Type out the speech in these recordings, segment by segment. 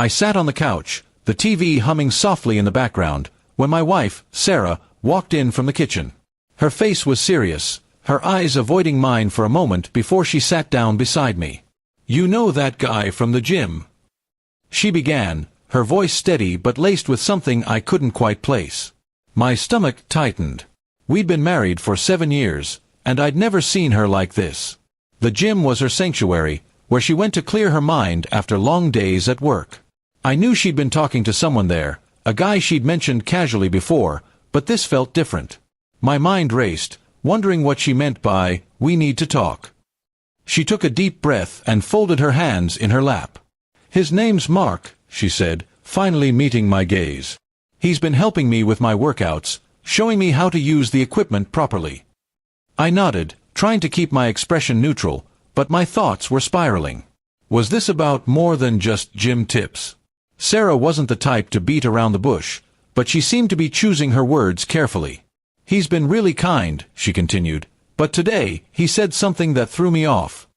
I sat on the couch, the TV humming softly in the background, when my wife, Sarah, walked in from the kitchen. Her face was serious, her eyes avoiding mine for a moment before she sat down beside me. "You know that guy from the gym?" she began, her voice steady but laced with something I couldn't quite place. My stomach tightened. We'd been married for 7 years, and I'd never seen her like this. The gym was her sanctuary, where she went to clear her mind after long days at work. I knew she'd been talking to someone there, a guy she'd mentioned casually before, but this felt different. My mind raced, wondering what she meant by, "We need to talk." She took a deep breath and folded her hands in her lap. "His name's Mark," she said, finally meeting my gaze. "He's been helping me with my workouts, showing me how to use the equipment properly." I nodded, trying to keep my expression neutral, but my thoughts were spiraling. Was this about more than just gym tips? Sarah wasn't the type to beat around the bush, but she seemed to be choosing her words carefully. "He's been really kind," she continued, "but today he said something that threw me off."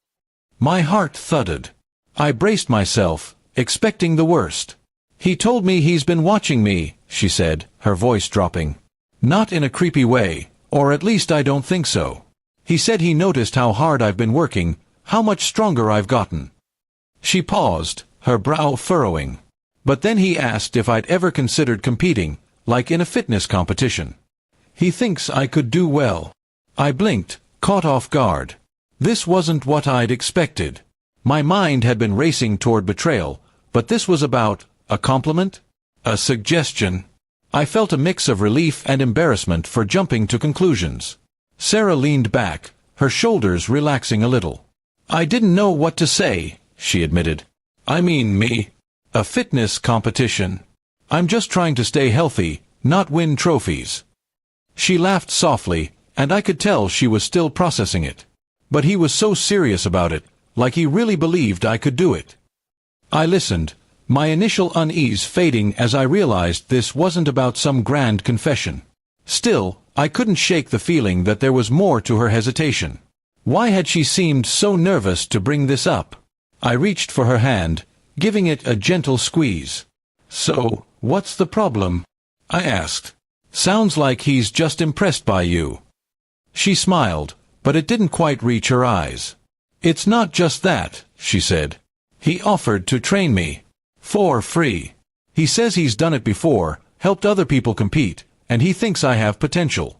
My heart thudded. I braced myself, expecting the worst. "He told me he's been watching me," she said, her voice dropping. "Not in a creepy way, or at least I don't think so. He said he noticed how hard I've been working, how much stronger I've gotten." She paused, her brow furrowing. "But then he asked if I'd ever considered competing, like in a fitness competition. He thinks I could do well." I blinked, caught off guard. This wasn't what I'd expected. My mind had been racing toward betrayal, but this was about a compliment? A suggestion? I felt a mix of relief and embarrassment for jumping to conclusions. Sarah leaned back, her shoulders relaxing a little. "I didn't know what to say," she admitted. "I mean me. A fitness competition. I'm just trying to stay healthy, not win trophies." She laughed softly, and I could tell she was still processing it. But he was so serious about it, like he really believed I could do it. I listened, my initial unease fading as I realized this wasn't about some grand confession. Still, I couldn't shake the feeling that there was more to her hesitation. Why had she seemed so nervous to bring this up? I reached for her hand, giving it a gentle squeeze. "So, what's the problem?" I asked. "Sounds like he's just impressed by you." She smiled, but it didn't quite reach her eyes. "It's not just that," she said. "He offered to train me. For free. He says he's done it before, helped other people compete, and he thinks I have potential."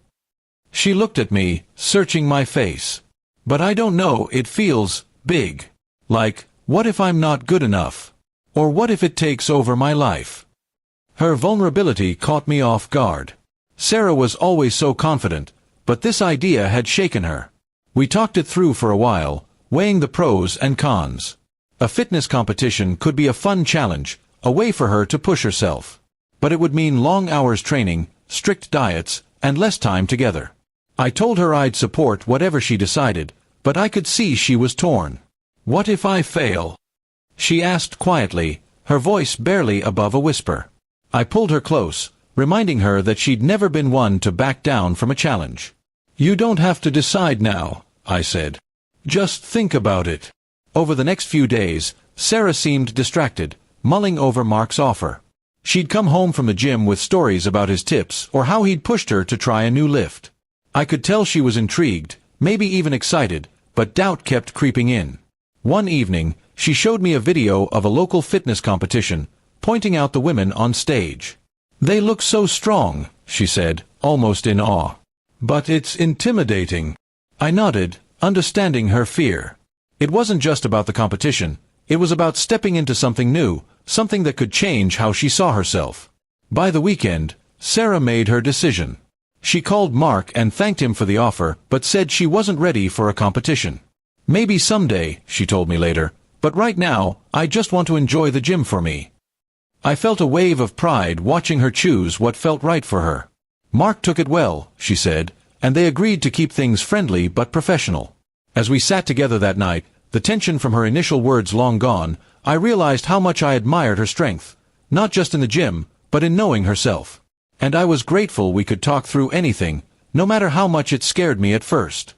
She looked at me, searching my face. "But I don't know, it feels big. Like, what if I'm not good enough? Or what if it takes over my life?" Her vulnerability caught me off guard. Sarah was always so confident, but this idea had shaken her. We talked it through for a while, weighing the pros and cons. A fitness competition could be a fun challenge, a way for her to push herself. But it would mean long hours training, strict diets, and less time together. I told her I'd support whatever she decided, but I could see she was torn. "What if I fail?" she asked quietly, her voice barely above a whisper. I pulled her close, reminding her that she'd never been one to back down from a challenge. "You don't have to decide now," I said. "Just think about it." Over the next few days, Sarah seemed distracted, mulling over Mark's offer. She'd come home from the gym with stories about his tips or how he'd pushed her to try a new lift. I could tell she was intrigued, maybe even excited, but doubt kept creeping in. One evening, she showed me a video of a local fitness competition, pointing out the women on stage. "They look so strong," she said, almost in awe. "But it's intimidating." I nodded, understanding her fear. It wasn't just about the competition, it was about stepping into something new, something that could change how she saw herself. By the weekend, Sarah made her decision. She called Mark and thanked him for the offer, but said she wasn't ready for a competition. "Maybe someday," she told me later, "but right now, I just want to enjoy the gym for me." I felt a wave of pride watching her choose what felt right for her. Mark took it well, she said, and they agreed to keep things friendly but professional. As we sat together that night, the tension from her initial words long gone, I realized how much I admired her strength, not just in the gym, but in knowing herself. And I was grateful we could talk through anything, no matter how much it scared me at first.